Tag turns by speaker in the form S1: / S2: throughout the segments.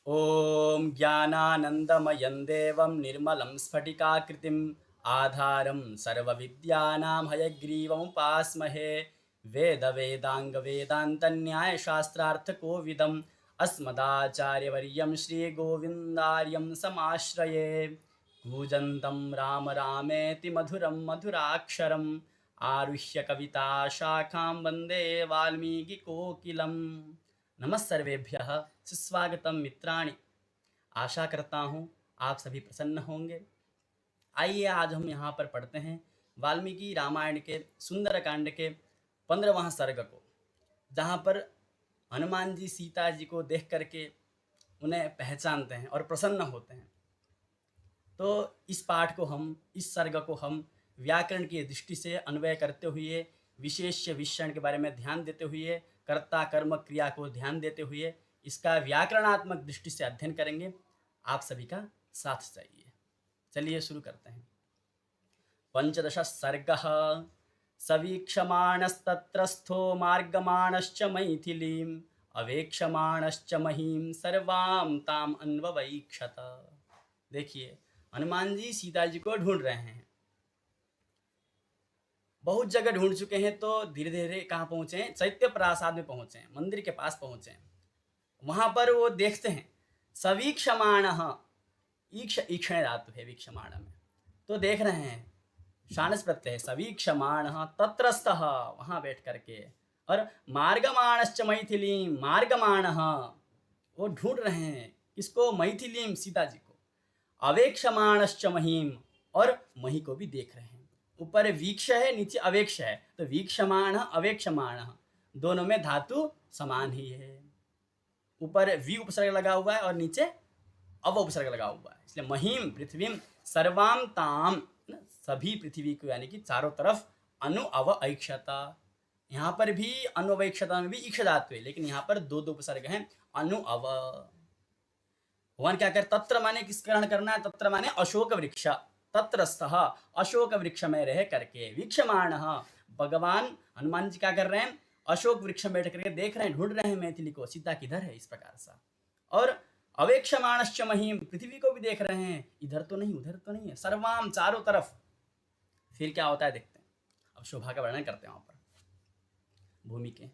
S1: ॐ ज्ञानानन्दमयं देवं निर्मलं स्फटिकाकृतिम् आधारं सर्वविद्यानां हयग्रीवमुपास्महे वेदवेदाङ्गवेदान्तन्यायशास्त्रार्थकोविदम् अस्मदाचार्यवर्यं श्रीगोविन्दार्यं समाश्रये कूजन्तं राम रामेति मधुरं मधुराक्षरम् आरुह्य कविताशाखां वन्दे वाल्मीकिकोकिलम्। नमः सर्वेभ्यः, सुस्वागतम मित्राणि। आशा करता हूँ आप सभी प्रसन्न होंगे। आइए आज हम यहाँ पर पढ़ते हैं वाल्मीकि रामायण के सुंदरकांड के 15वां सर्ग को, जहाँ पर हनुमान जी सीता जी को देख करके उन्हें पहचानते हैं और प्रसन्न होते हैं। तो इस पाठ को हम, इस सर्ग को हम व्याकरण की दृष्टि से अन्वय करते हुए, विशेष्य विशेषण के बारे में ध्यान देते हुए, कर्ता कर्म क्रिया को ध्यान देते हुए इसका व्याकरणात्मक दृष्टि से अध्ययन करेंगे। आप सभी का साथ चाहिए। चलिए शुरू करते हैं। पंचदश सर्गः। सवीक्षमाणस्तत्रस्थो मार्गमाणश्च मैथिलीम् अवेक्षमाणश्च महीम सर्वां ताम अन्ववैक्षत। देखिए, हनुमान जी सीता जी को ढूंढ रहे हैं। बहुत जगह ढूंढ चुके हैं, तो धीरे धीरे कहाँ पहुंचे हैं? चैत्य प्रासाद में पहुंचे हैं, मंदिर के पास पहुंचे हैं। वहां पर वो देखते हैं सवीक्षमाण, ईक्षण धातु है वीक्षमाण में, तो देख रहे हैं। शानस प्रत्यय है, सवीक्षमाण तत्रस्थ, वहां बैठ करके। और मार्गमाणश्च मैथिलीम, मार्गमाण, वो ढूंढ रहे हैं किसको? मैथिलीम, सीता जी को। अवेक्षमाणश्च महीम, और मही को भी देख रहे हैं। ऊपर वीक्ष है, नीचे अवेक्ष है, तो वीक्षमाण अवेक्षमाण दोनों में धातु समान ही है। ऊपर वी उपसर्ग लगा हुआ है और नीचे अव उपसर्ग लगा हुआ है, इसलिए महीम पृथ्वीम सर्वाम ताम, सभी पृथ्वी को, यानी कि चारों तरफ अनु अव ऐक्षता। यहाँ पर भी अनु अव ऐक्षता में भी ईक्ष धातु है, लेकिन यहाँ पर दो दो उपसर्ग हैं, अनु अव। भगवान क्या कर, तत्र माने किस ग्रहण करना है? तत्र माने अशोक वृक्ष, तत्रस्थ, अशोक वृक्ष में रह करके। वीक्षमाण, भगवान हनुमान जी क्या कर रहे हैं? अशोक वृक्ष में बैठ करके देख रहे हैं, ढूंढ रहे हैं मैथिली को, सीता किधर है, इस प्रकार सा। और अवेक्षमाणश्च महीम, पृथ्वी को भी देख रहे हैं, इधर तो नहीं उधर तो नहीं है, सर्वाम, चारों तरफ। फिर क्या होता है देखते हैं। अब शोभा का वर्णन करते हैं वहां पर। भूमि के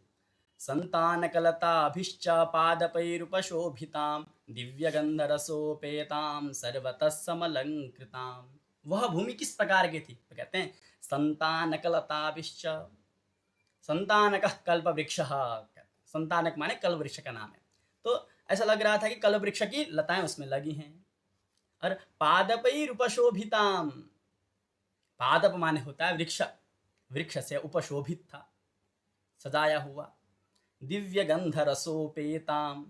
S1: संतानकलताभिश्च पादपैरुपशोभितां दिव्यगंधरसोपेतां सर्वतः समलंकृतां। वह भूमि किस प्रकार की थी? तो कहते हैं संतानकलताभिश्च, संतानक कल्प वृक्ष, संतानक माने कल्प वृक्ष का नाम है। तो ऐसा लग रहा था कि कल्प वृक्ष की लताएं उसमें लगी हैं। और पादपैरुपशोभितां, पादप माने होता है वृक्ष, वृक्ष से उपशोभित था, सजाया हुआ। दिव्य गंध रसोपेताम,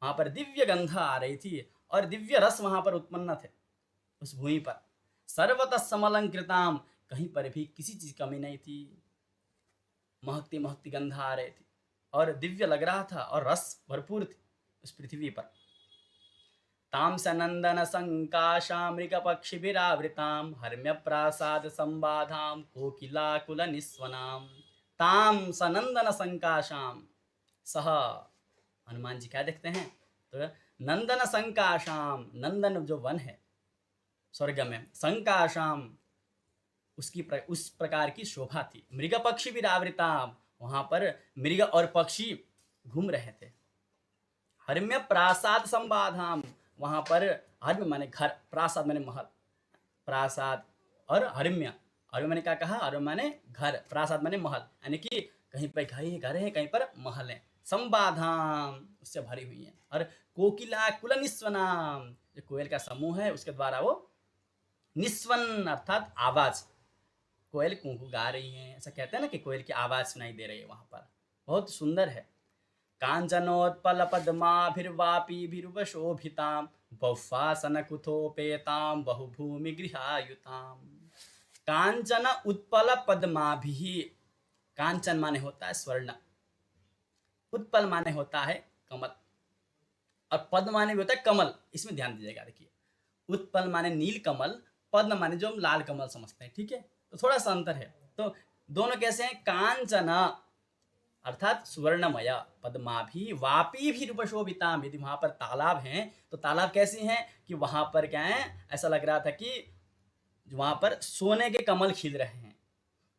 S1: वहां पर दिव्य गंध आ रही थी और दिव्य रस वहां पर उत्पन्न थे उस भूमि पर। सर्वतः समलंकृताम, कहीं पर भी किसी चीज कमी नहीं थी, महकती महकती गंध आ रही थी और दिव्य लग रहा था और रस भरपूर थी उस पृथ्वी पर। ताम सनंदन संकाशा मृग पक्षिभिरावृताम हर्म्य प्रासाद संबाधाम कोकिलाकुल निस्वनाम। ताम सनंदन संकाशाम, सह, हनुमान जी क्या देखते हैं? तो नंदन संकाशाम, नंदन जो वन है स्वर्ग में, संकाशाम उसकी उस प्रकार की शोभा थी। मृग पक्षी भी आवृताम, वहां पर मृग और पक्षी घूम रहे थे। हर्म्य प्रासाद संबाधाम, वहां पर हर्म्य माने घर, प्रासाद माने महल, प्रासाद और हर्म्य, हर्म्य माने क्या कहा? हर्म्य माने घर, प्रासाद माने महल, यानी कि कहीं पर घर है कहीं पर महल है। संबाधाम, उससे भरी हुई है। और कोकिला कुल निस्वनाम, जो कोयल का समूह है उसके द्वारा वो निस्वन अर्थात आवाज, कोयल कुंकू गा रही है, ऐसा कहते हैं ना कि कोयल की आवाज सुनाई दे रही है वहां पर, बहुत सुंदर है। कांचनोत्पल पद्माभिर्वापीभिर्वशोभितां बहुवासन कुथोपेतां बहुभूमि गृहायुतां। कांचन उत्पल पद्माभिः, कांचन माने होता है स्वर्ण, उत्पल माने होता है कमल, और पद्म माने भी होता है कमल। इसमें ध्यान दीजिएगा, देखिए उत्पल माने नील कमल, पद्म माने जो हम लाल कमल समझते हैं, ठीक है? तो थोड़ा सा अंतर है। तो दोनों कैसे हैं? कांचन अर्थात सुवर्णमय पद्माभि वापी भी रूपशोभिताम। यदि वहां पर तालाब हैं तो तालाब कैसी हैं कि वहां पर क्या है, ऐसा लग रहा था कि वहां पर सोने के कमल खिल रहे हैं।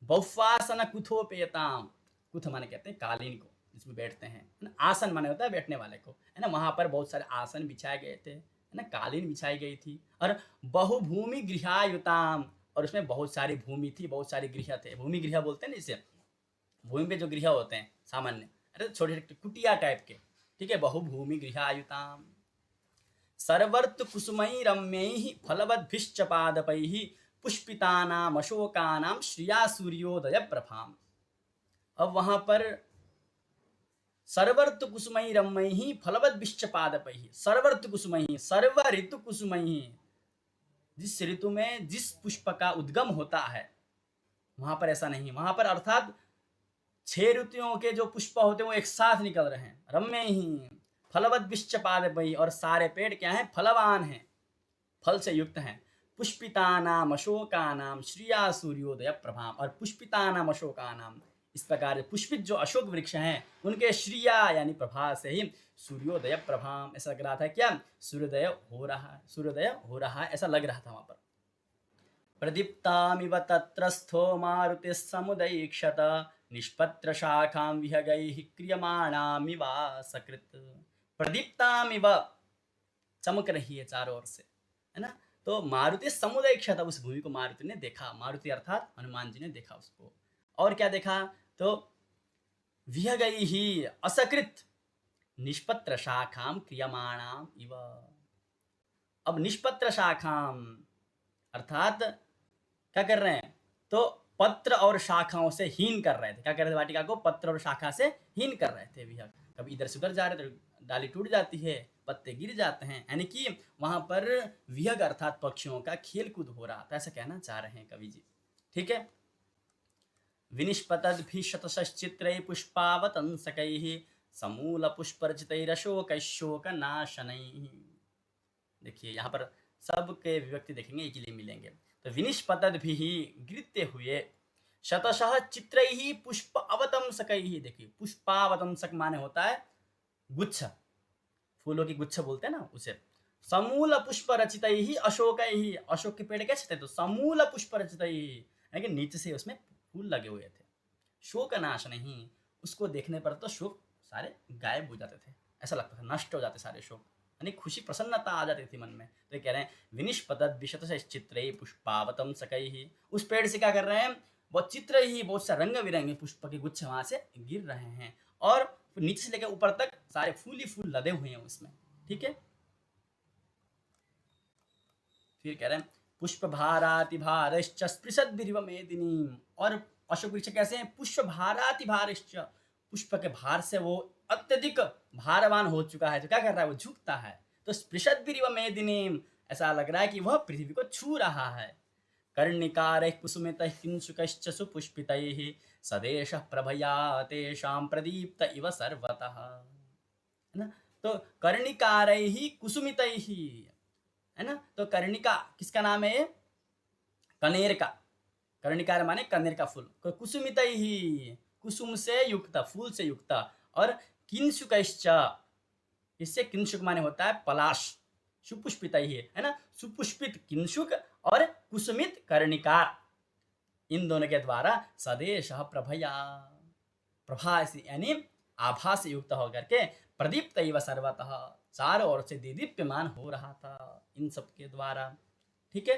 S1: बहुफासन कुथोपेताम, कुथ माने कहते हैं कालीन को जिसमें बैठते हैं, है ना। आसन माने होता है बैठने वाले को, है ना। वहां पर बहुत सारे आसन बिछाए गए थे, है ना, कालीन बिछाई गई थी। और बहुभूमि गृहायुताम, और उसमें बहुत सारी भूमि थी, बहुत सारे गृह थे। भूमि गृह बोलते हैं ना इसे, भूमि पे जो गृह होते हैं सामान्य, अरे छोटे छोटे कुटिया टाइप के, ठीक है। बहुभूमि गृहायुताम सर्वर्त कुसुमई रम्यैः फलवद्भिश्च पादपैः पुष्पितानाम अशोकानाम श्रिया सूर्योदय प्रभाम। अब वहां पर सर्वर्त कुसुमई रम्यैः फलवद्भिश्च पादपैः, सर्वर्त कुसुमई, सर्व ऋतु कुसुमई, जिस ऋतु में जिस पुष्प का उद्गम होता है वहां पर ऐसा नहीं। वहां पर अर्थात 6 ऋतुओं के जो पुष्प होते हैं वो एक साथ निकल रहे हैं। रम्य ही फलवद्भिश्च पादपैः, और सारे पेड़ क्या हैं, फलवान हैं, फल से युक्त हैं। पुष्पितानाम अशोकानाम श्रिया सूर्योदय प्रभाम, और पुष्पितानाम अशोकानाम, इस प्रकार पुष्पित जो अशोक वृक्ष हैं उनके श्रिया यानी प्रभा से ही सूर्योदय प्रभाम, ऐसा लग रहा था क्या, सूर्योदय हो रहा है, सूर्योदय हो रहा है, ऐसा लग रहा था वहां पर। प्रदीप्तामिव तत्रस्थो मारुति समुदईक्षत निष्पत्र शाखां विहगैः क्रियमाणामिव सकृत। प्रदीप्तामिव, चमक रही है चारों ओर से, है ना। तो मारुति समुदईक्षत, उस भूमि को मारुति ने देखा, मारुति अर्थात हनुमान जी ने देखा उसको। और क्या देखा, तो विहगैः असकृत निष्पत्र शाखां क्रियमाणाम इव। अब निष्पत्र शाखां अर्थात क्या कर रहे हैं, तो पत्र और शाखाओं से हीन कर रहे थे। क्या कर रहे थे, वाटिका को पत्र और शाखा से हीन कर रहे थे विहग। कभी इधर से उधर जा रहे थे, डाली टूट जाती है, पत्ते गिर जाते हैं, यानी कि वहां पर विहग अर्थात पक्षियों का खेल कूद हो रहा था, ऐसा कहना चाह रहे हैं कवि जी, ठीक है। विनिष्पतद्भिः शतशश्चित्रैः पुष्पावतंसकैः समूल पुष्परचितैरशोकैश्शोकनाशनैः। देखिए यहाँ पर सबके विभक्ति देखेंगे एक ही लिए मिलेंगे। तो विनिष्पतद्भिः गिरते हुए, शतशः चित्रैः पुष्प अवतंसकैः, देखिए पुष्पावतंसक माने होता है गुच्छ, फूलों की गुच्छ बोलते हैं ना उसे। समूल पुष्प रचितैः अशोकैः, अशोक के पेड़ कैसे थे, तो समूल पुष्प रचितैः, यानी नीचे से उसमें फूल लगे हुए थे। शोक नाश नहीं, उसको देखने पर तो शोक सारे गायब हो जाते थे, ऐसा लगता था नष्ट हो जाते सारे शोक, यानी खुशी प्रसन्नता आ जाती थी मन में। तो ये कह रहे हैं विनिष्पतद्भिः शतशश्चित्रैः पुष्पावतंसकैः, उस पेड़ से क्या कर रहे हैं, वो चित्र ही बहुत सा रंग बिरंगे पुष्प के गुच्छ वहां से गिर रहे हैं, और नीचे से लेकर ऊपर तक सारे फूल ही फूल लदे हुए हैं उसमें, ठीक है। फिर कह रहे हैं पुष्प भाराति भारश्च स्पृशद्भिरिव मेदिनीम, और अशोक वृक्ष कैसे हैं, पुष्प भाराति भारश्च, पुष्प के भार से वो अत्यधिक भारवान हो चुका है, तो क्या कर रहा है, वो झुकता है। तो स्पृशद्भिरिव मेदिनीम, ऐसा लग रहा है कि वह पृथ्वी को छू रहा है। कर्णिकारैः कुसुमितैः किंशुकैश्च सुपुष्पितैः सदेशः प्रभया तेषां प्रदीप्त इव सर्वतः, है ना। तो कर्णिकारैः कुसुमितैः, है ना। तो कर्णिका किसका नाम है, कनेर का, कर्णिकार माने कनेर का फूल। कुसुमितैः, कुसुम से युक्त, फूल से युक्त। और किंशुकैश्च, इससे किंशुक माने होता है पलाश, सुपुष्पितैः, है ना। सुपुष्पित किंशुक और कुसुमित कर्णिकार, इन दोनों के द्वारा सदेश प्रभया, प्रभा से यानी आभा से युक्त होकर के प्रदीप्त इव सर्वतः, चारों ओर से दीदीप्यमान हो रहा था इन सब के द्वारा, ठीक है।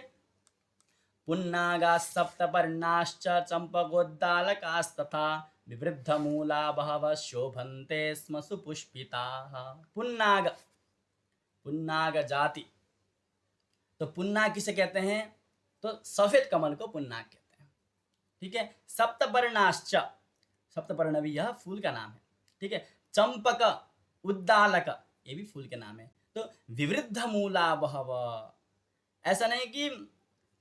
S1: पुन्नागा सप्तपर्णाश्च चंपकोद्दालकास्तथा विवृद्धमूला बहवः शोभन्ते स्म सुपुष्पिताः। पुन्नाग, पुन्नाग जाति, तो पुन्नाग किसे कहते हैं, तो सफेद कमल को पुन्नाग कहते हैं, ठीक है। सप्तपर्णाश्च, सप्तपर्ण भी यह फूल का नाम है, ठीक है। चंपक, उद्दालक, ये भी फूल के नाम है। तो विवृद्ध मूला बहवः, ऐसा नहीं कि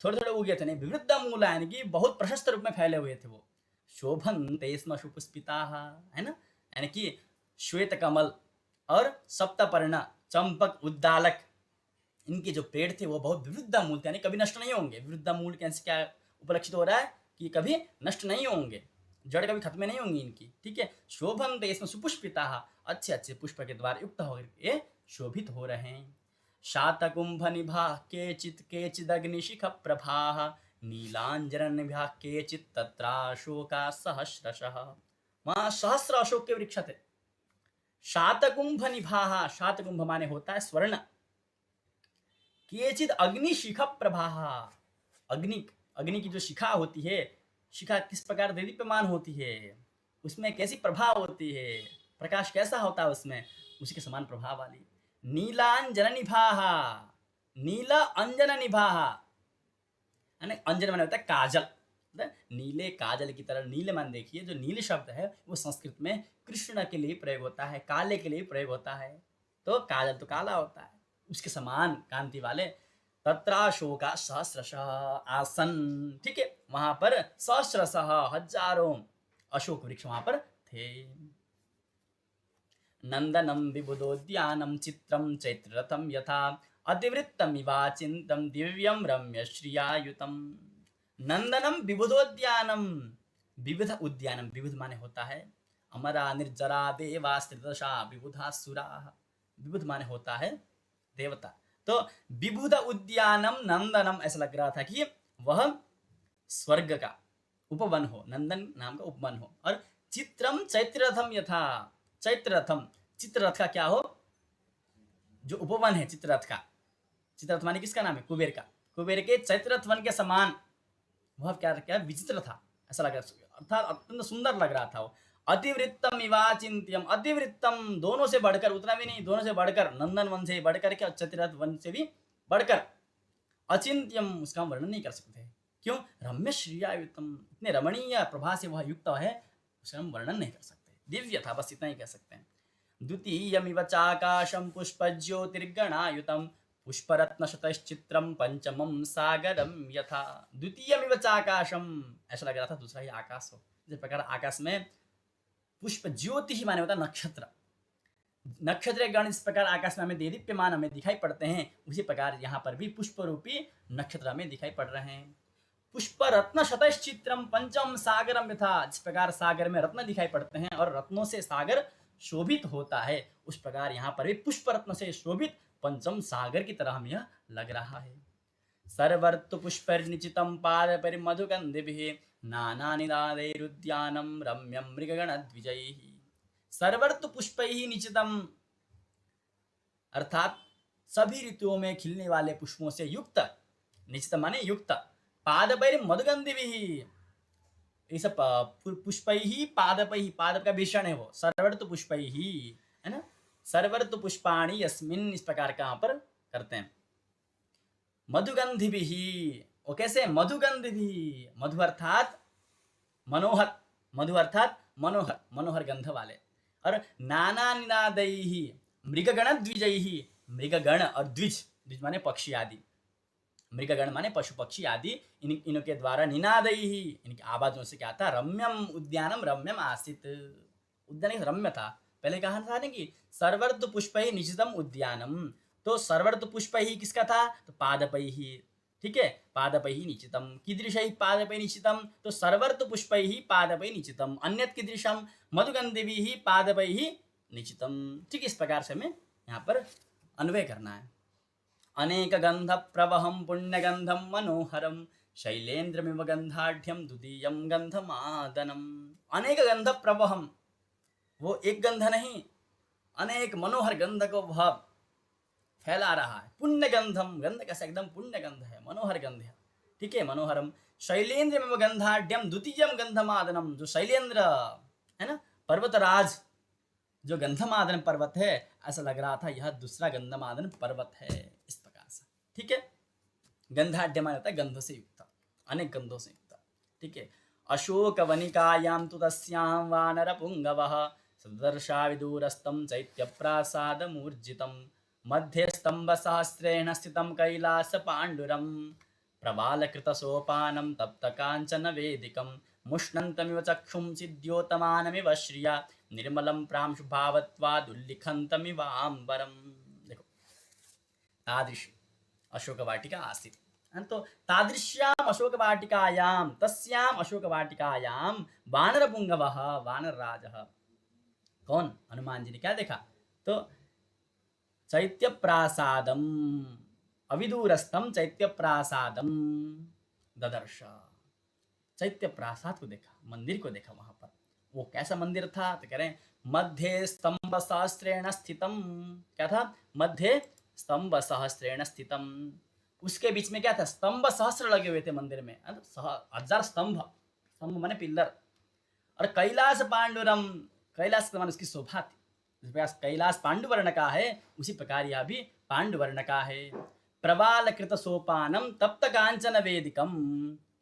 S1: थोड़े थोड़े उगे थे, नहीं, विवृद्ध मूला यानी कि बहुत प्रशस्त रूप में फैले हुए थे वो। शोभन्ते स्म सुपुष्पिताः, है ना, यानी कि श्वेत कमल और सप्तपर्ण, चंपक, उद्दालक, इनके जो पेड़ थे वो बहुत विवृद्ध मूल थे, यानी कभी नष्ट नहीं होंगे। विवृद्ध मूल कैसे क्या उपलक्षित हो रहा है कि कभी नष्ट नहीं होंगे। जड़ कभी खत्म नहीं होंगी इनकी, ठीक है। शोभन्ते इसमें सुपुष्पिता, अच्छे अच्छे पुष्प के द्वारा युक्त होकर ये शोभित हो रहे हैं। शातकुंभ निभा केचित् केचिदग्निशिख प्रभा, नीलांजन निभा केचित् तत्राशोका सहस्रशः। वहाँ सहस्र अशोक के वृक्ष थे। शातकुंभ निभा, शातकुंभ माने होता है स्वर्ण। केचित् अग्निशिख प्रभा, अग्नि अग्नि की जो शिखा होती है, शिखा किस प्रकार दीप्यमान होती है, उसमें कैसी प्रभा होती है, प्रकाश कैसा होता है उसमें, उसी के समान प्रभाव वाली। नीलांजन निभाहा, नीला अंजन निभाहा, अंजन माने होता है काजल, नीले काजल की तरह। नीले मान देखिए, जो नीले शब्द है वो संस्कृत में कृष्ण के लिए प्रयोग होता है, काले के लिए प्रयोग होता है। तो काजल तो काला होता है, उसके समान कांति वाले। तत्राशोका सहस्रशः आसन, ठीक है, वहां पर सहस्रशः हजारों अशोक वृक्ष वहां पर थे। नंदनम विबुधोद्यानम चित्रम चैत्ररथम यथा, अतिवृत्तमिवाचिन्तं दिव्यम रम्य श्रियायुतम। नंदनम विबुधोद्यानम, विविध उद्यानम, विविध माने होता है अमरा निर्जरा देवा स्त्रिदशा विबुधा सुरा, विबुध माने होता है देवता। तो विबुध उद्यानम नंदनम, ऐसा लग रहा था कि वह स्वर्ग का उपवन हो, नंदन नाम का उपवन हो। और चित्रम चैत्ररथम यथा, चैत्ररथम, चित्ररथ का क्या हो, जो उपवन है चित्ररथ का, चित्ररथ माने किसका नाम है, कुबेर का, कुबेर के चैत्ररथ वन के समान वह क्या क्या विचित्र था, ऐसा लग रहा, अर्थात अत्यंत सुंदर लग रहा था वो। अतिवृत्तम इवाचिंत्यम, अतिवृत्तम दोनों से बढ़कर, उतना भी नहीं, दोनों से बढ़कर, नंदन वन से बढ़कर के, चैत्ररथ वन से भी बढ़कर, अचिंत्यम उसका हम वर्णन नहीं कर सकते। क्यों? रम्य श्रियायुतम, इतने रमणीय प्रभा से वह युक्त है, उसका हम वर्णन नहीं कर सकते, दिव्य था, बस इतना ही कह सकते हैं। द्वितीयमिव चाकाशं पुष्पज्योतिर्गणायुतं, पुष्परत्नशतश्चित्रं पंचमं सागरम यथा। द्वितीयमिव चाकाशम, ऐसा लग रहा था दूसरा ही आकाश हो। इस प्रकार आकाश में पुष्प ज्योति ही माने होता नक्षत्र, नक्षत्र गण इस प्रकार आकाश में हमें देदीप्यमान हमें दिखाई पड़ते हैं, उसी प्रकार यहाँ पर भी पुष्प रूपी नक्षत्र हमें दिखाई पड़ रहे हैं। पुष्प रत्न शतश्चित्रम पंचम सागरम यथा, जिस प्रकार सागर में रत्न दिखाई पड़ते हैं और रत्नों से सागर शोभित होता है, उस प्रकार यहाँ पर भी पुष्प रत्न से शोभित पंचम सागर की तरह हमें यह लग रहा है। सर्वर्तु पुष्पैर्निचितं पादपैर्मधुगन्धिभिः, नानानिनादैरुद्यानं रम्यं मृगगणद्विजैः। सर्वर्तु पुष्पैः निचितम, अर्थात सभी ऋतुओं में खिलने वाले पुष्पों से युक्त, निचित माने युक्त, पादपैर्मधुगन्धिभिः, ये सब पुष्पैः पादपैः, पादप का भीषण है वो, सर्वर्तु पुष्पैः, है ना, सर्वर्तु पुष्पाणि यस्मिन्, इस प्रकार का यहाँ पर करते हैं। मधुगंधिभिः, वो कैसे, मधुगंधिभिः, मधु अर्थात मनोहर, मधु अर्थात मनोहर, मनोहर गंध वाले। और नाना निनादैः मृगगण द्विजैः, मृगगण और द्विज, द्विज माने पक्षी आदि, मृगगण माने पशु पक्षी आदि, इनके द्वारा निनादैः, इनकी आवाजों से क्या था, रम्यम उद्यानम रम्यम आसीत, उद्यान रम्य था। पहले कहा था ना कि सर्वर्तु पुष्पैः निचितम उद्यानम, तो सर्वर्तु पुष्पैः किसका था, तो पादपैः, ठीक है, पादपैः निचितम, कीदृशैः पादपैः निचितम, तो सर्वर्तु पुष्पैः पादपैः निचितम, अन्यत् कीदृशम मधुगन्धिभिः पादपैः निचितम। ठीक इस प्रकार से हमें यहाँ पर अन्वय करना है। अनेक गंध प्रवहम पुण्यगंधम मनोहरम, शैलेन्द्रमिव गंधाढ्यम द्वितीयम गंधमादनम। अनेक गंध प्रवहम, वो एक गंध नहीं, अनेक मनोहर गंध को वह फैला रहा है। पुण्य गंधम, गंध कैसा, एकदम पुण्य गंध है, मनोहर गंध है, ठीक है, मनोहरम। शैलेन्द्र में गंधाढ्यम द्वितीयम गंधमादनम, जो शैलेन्द्र है ना, पर्वतराज, जो गंधमादन पर्वत है, ऐसा लग रहा था यह दूसरा गंधमादन पर्वत है, इस प्रकार से, ठीक है। गंधाढ्य माने होता है गंध से युक्त, अनेक गंधों से युक्त, ठीक है। अशोक वनिकायां तु तस्यां वानर पुंगवः, सदर्शा विदूरस्थं चैत्यप्रासादमूर्जितं, मध्ये स्तंभसहस्रेण स्थितं कैलास पाण्डुरं, प्रबालकृतसोपानं तप्तकाञ्चनवेदिकं, मुष्णन्तमिव चक्षुंसि द्योतमानमिव श्रिया, निर्मलं प्रांशुभावत्वादुल्लिखन्तमिवाम्बरम्। देखो तादृश अशोक वाटिका आसीत्, है। तो तादृश्याम अशोक वाटिकायाम तस्याम अशोक वाटिकायाम वानर पुंगवः वानर राजः। कौन? हनुमान जी ने क्या देखा? तो चैत्य प्रासादम अविदूरस्थम चैत्य प्रासादम ददर्श। चैत्य प्रासाद को देखा, मंदिर को देखा वहां पर। वो कैसा मंदिर था? तो कह रहे हैं मध्य स्तंभ सहस्त्रेण स्थितम। क्या था? मध्य स्तंभ सहस्त्रेण स्थितम। उसके बीच में क्या था? स्तंभ सहस्त्र लगे हुए थे मंदिर में, 1000 स्तंभ। स्तंभ माने पिल्लर। और कैलाश पांडुरम, कैलाश मान उसकी शोभा थी। जिस प्रकार कैलाश पांडुवर्ण का है उसी प्रकार यह भी पांडुवर्ण का है। प्रवाल कृत सोपानम तप्त कांचन वेदिकम।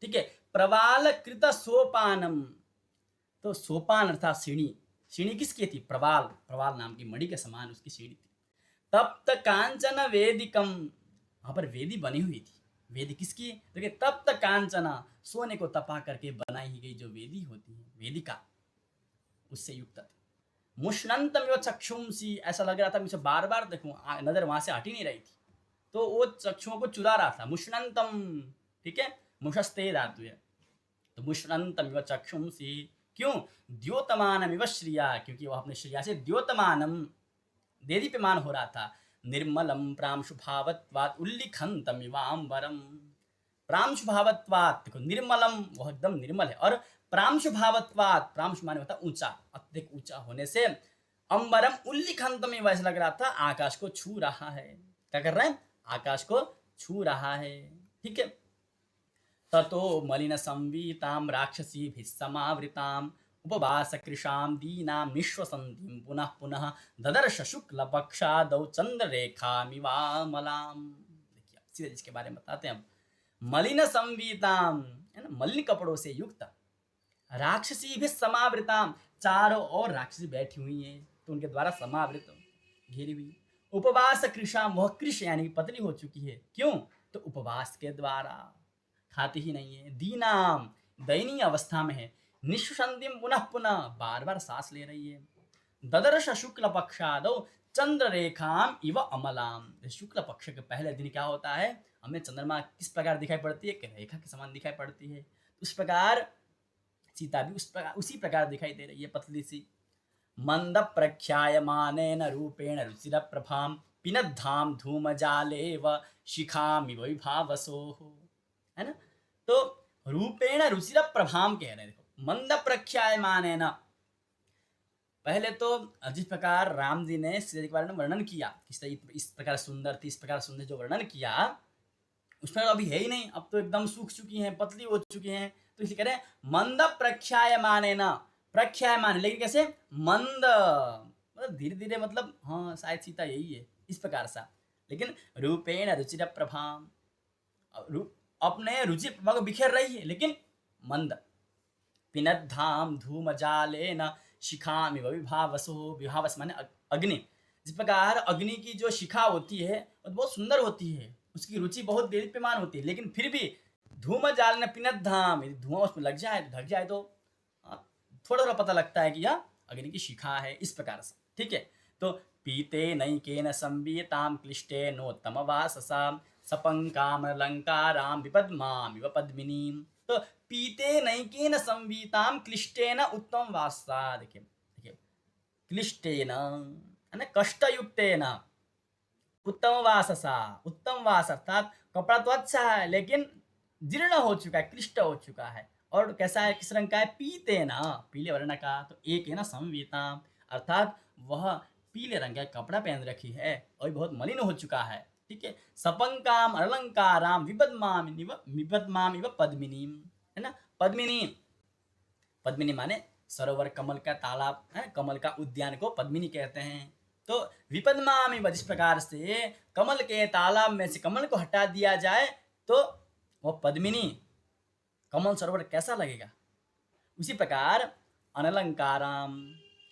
S1: ठीक है, प्रवाल कृत सोपानम। तो सोपान अर्थात सीढ़ी। सीढ़ी किसकी थी? प्रवाल, प्रवाल नाम की मणि के समान उसकी सीढ़ी थी। तप्त कांचन वेदिकम, वहां पर वेदी बनी हुई थी। वेदी किसकी? देखिए, तप्त कांचना, सोने को तपा करके बनाई गई जो वेदी होती है, वेदिका, उससे युक्त थी। मुष्णंतम चक्षुंसी, ऐसा लग रहा था मुझे बार बार देखूं, नजर वहां से हट ही नहीं रही थी। तो वो चक्षुओं को चुरा रहा था। मुष्णंतम, ठीक है, मुषस्ते धातु है। तो मुष्णंतम चक्षुंसी, क्यों? द्योतमानमिव श्रिया, क्योंकि वह अपने श्रिया से द्योतमानम, देदीप्यमान हो रहा था। निर्मलम प्रांशुभावत्वात् उल्लिखंतमिवांबरम। प्रांशुभावत्वात्, देखो निर्मलम, वह एकदम निर्मल है। और प्रांशुभावत्वात्, प्रांशु माने होता ऊंचा, अत्यधिक ऊंचा होने से, अंबरम उल्लिखंतमिव, ऐसा लग रहा था आकाश को छू रहा है। क्या कर रहा है? आकाश को छू रहा है। ठीक है। ततो मलिन संवीताम राक्षसी समावृताम उपवास कृशाम दीनाम निश्वसंतीम पुनः पुनः ददर्श शुक्ल पक्षादौ चंद्र रेखामिवामलाम। देखिए सीधे इसके बारे में बताते हैं अब। मलिन संवीताम, है ना, मलिन कपड़ों से युक्त, राक्षसी भी समावृताम, चारों ओर राक्षसी बैठी हुई हैं, तो उनके द्वारा समावृत, घेरी हुई। उपवास कृशाम, वह कृष यानी पतली हो चुकी है। क्यों? तो उपवास के द्वारा, खाती ही नहीं है। दीनाम, दयनीय अवस्था में है। निश्वसंतिम, पुनः पुनः बार बार सांस ले रही है। ददर्श शुक्ल पक्षादौ चंद्र रेखाम इव अमलाम। शुक्ल पक्ष के पहले दिन क्या होता है? हमें चंद्रमा किस प्रकार दिखाई पड़ती है? कि रेखा के समान दिखाई पड़ती है। उस प्रकार सीता भी उसी प्रकार दिखाई दे रही है, पतली सी। मंद प्रख्यायमानेन रूपेण रुचिर प्रभाम पिनद्धाम धूम जालेव शिखामिव विभावसोः। है ना? तो रूपेण रुचिर प्रभाम कह रहे हैं। देखो, मंद प्रख्यायमानेन, पहले तो जिस प्रकार राम जी ने सीता जी के बारे में वर्णन किया, इस प्रकार सुंदर थी, इस प्रकार सुंदर जो वर्णन किया, उस पर अभी है ही नहीं। अब तो एकदम सूख चुकी हैं, पतली हो चुकी हैं। तो इसलिए कह रहे हैं मंद प्रख्यायमानेन, प्रख्यायमान, लेकिन कैसे? मंद मतलब धीरे धीरे, मतलब हाँ शायद सीता यही है, इस प्रकार सा। लेकिन रूपेण रुचिर प्रभाम, अपने रुचि प्रभा को बिखेर रही है, लेकिन मंद। पिनद्धाम धूम जालेन शिखामिव विभावसो, विभावस माने अग्नि। जिस प्रकार अग्नि की जो शिखा होती है वो बहुत सुंदर होती है, उसकी रुचि बहुत देदीप्यमान होती है, लेकिन फिर भी धूम जाल ने पिनद्धाम, यदि धुआं उसमें लग जाए, ढक जाए, तो थोड़ा थोड़ा पता लगता है कि यह अग्नि की शिखा है, इस प्रकार से। ठीक है। तो पीते नैकेन संवीताम क्लिष्टे नोत्तम वाससाम सपंकाम लंकाराम विपद्मामिव पद्मिनीम। तो पीते नैकेन संवीताम क्लिष्टेन उत्तम वासा, देखिए देखिए, क्लिष्टेन है ना, कष्टयुक्तेन, उत्तम वाससा, उत्तम वास अर्थात कपड़ा तो अच्छा है लेकिन जीर्ण हो चुका है, क्लिष्ट हो चुका है। और कैसा है? किस रंग का है? पीते ना, पीले वर्ण का। तो एक है ना संवीता, अर्थात वह पीले रंग का कपड़ा पहन रखी है और बहुत मलिन हो चुका है। ठीक है। सपंकाम अलंकाराम विपद्माम इव पद्मिनीम, है ना, पद्मिनी। पद्मिनी माने सरोवर, कमल का तालाब है, कमल का उद्यान को पद्मिनी कहते हैं। तो विपद्मामि, जिस प्रकार से कमल के तालाब में से कमल को हटा दिया जाए तो वह पद्मिनी, कमल सरोवर कैसा लगेगा, उसी प्रकार अनलंकाराम,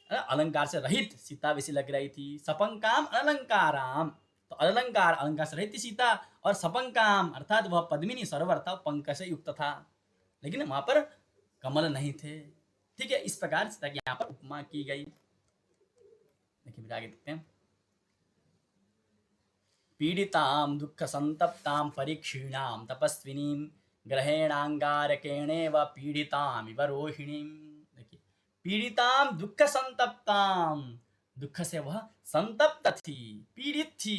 S1: अलंकार से रहित सीता वैसी लग रही थी। सपंकाम अनलंकाराम, तो अलंकार, अलंकार से रहित थी सीता। और सपंकाम अर्थात वह पद्मिनी सरोवर था, पंख से युक्त था, लेकिन वहां पर कमल नहीं थे। ठीक है। इस प्रकार सीता की यहाँ पर उपमा की गई। देखिए फिर आगे देखते हैं। पीडितां दुःख संतप्तां परीक्षीणां तपस्विनीं ग्रहेणांगारकेणेव पीडितामिव रोहिणीं। देखिए, पीडितां दुःख संतप्तां, दुख से वह संतप्त थी, पीड़ित थी।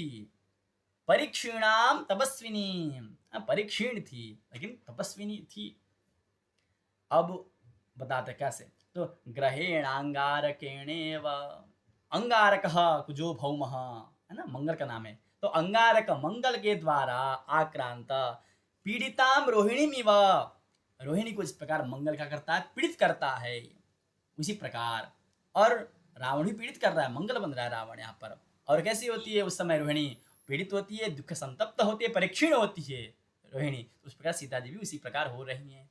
S1: परीक्षीणाम तपस्विनी, परीक्षीण थी लेकिन तपस्विनी थी। अब बताते कैसे, तो ग्रहेण अंगारकेणेव, अंगारक कुजो भौम है ना, मंगल का नाम है। तो अंगारक मंगल के द्वारा आक्रांत पीड़िताम रोहिणीमिव, रोहिणी को इस प्रकार मंगल क्या करता है, पीड़ित करता है उसी प्रकार। और रावण भी पीड़ित कर रहा है, मंगल बन रहा है रावण यहाँ पर। और कैसी होती है उस समय रोहिणी, पीड़ित होती है, दुख संतप्त होती है, परीक्षीण होती है रोहिणी। तो उस प्रकार सीता जी भी उसी प्रकार हो रही हैं।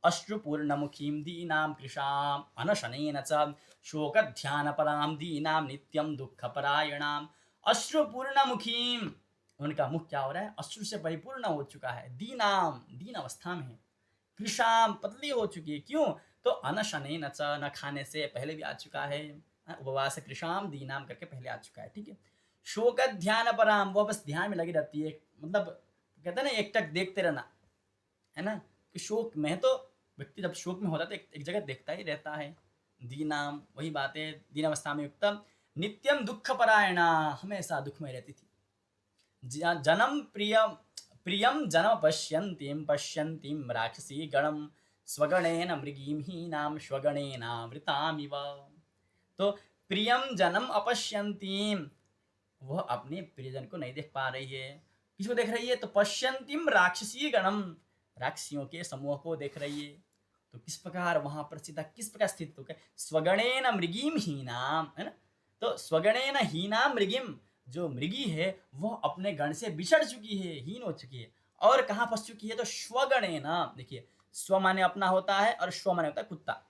S1: अश्रुपूर्णमुखीं दीनां कृशाम् अनशनेन च शोकध्यानपरां दीनां नित्यं दुःखपरायणाम्। अश्रुपूर्णमुखीं, उनका मुख क्या हो रहा है, अश्रु से परिपूर्ण हो चुका है। दीनाम, दीन अवस्था में है। कृशाम, पतली हो चुकी है। क्यों, तो अनशनेन च, न खाने से पहले भी आ चुका है, उपवास कृशाम दीनाम करके पहले आ चुका है। ठीक है। शोक ध्यान पराम, वो बस ध्यान में लगी रहती है, मतलब कहते हैं ना एकटक देखते रहना, है ना, कि शोक में तो व्यक्ति जब शोक में होता है तो एक जगह देखता ही रहता है। दीनाम, वही बात है, दीन अवस्था में युक्तम नित्यम दुख परायणा, हमेशा दुख में रहती थी। जन्म प्रियम प्रियम जन्म पश्यन्तीं राक्षसी गणम स्वगणेन मृगीं हीनां स्वगणेनावृतामिव। तो प्रियम जन्म अपश्यन्तीं, वह अपने प्रियजन को नहीं देख पा रही है। किसको देख रही है, तो पश्यन्तीं राक्षसी गणम, राक्षसियों के समूह को देख रही है। तो किस प्रकार वहां पर सीता किस प्रकार स्थित होकर, स्वगणेन मृगीम हीनाम, है ना, तो स्वगणेन हीना मृगीम, जो मृगी है वह अपने गण से बिछड़ चुकी है, हीन हो चुकी है। और कहाँ फंस चुकी है, तो स्वगणेन, देखिए स्व माने अपना होता है और स्व माने होता है कुत्ता।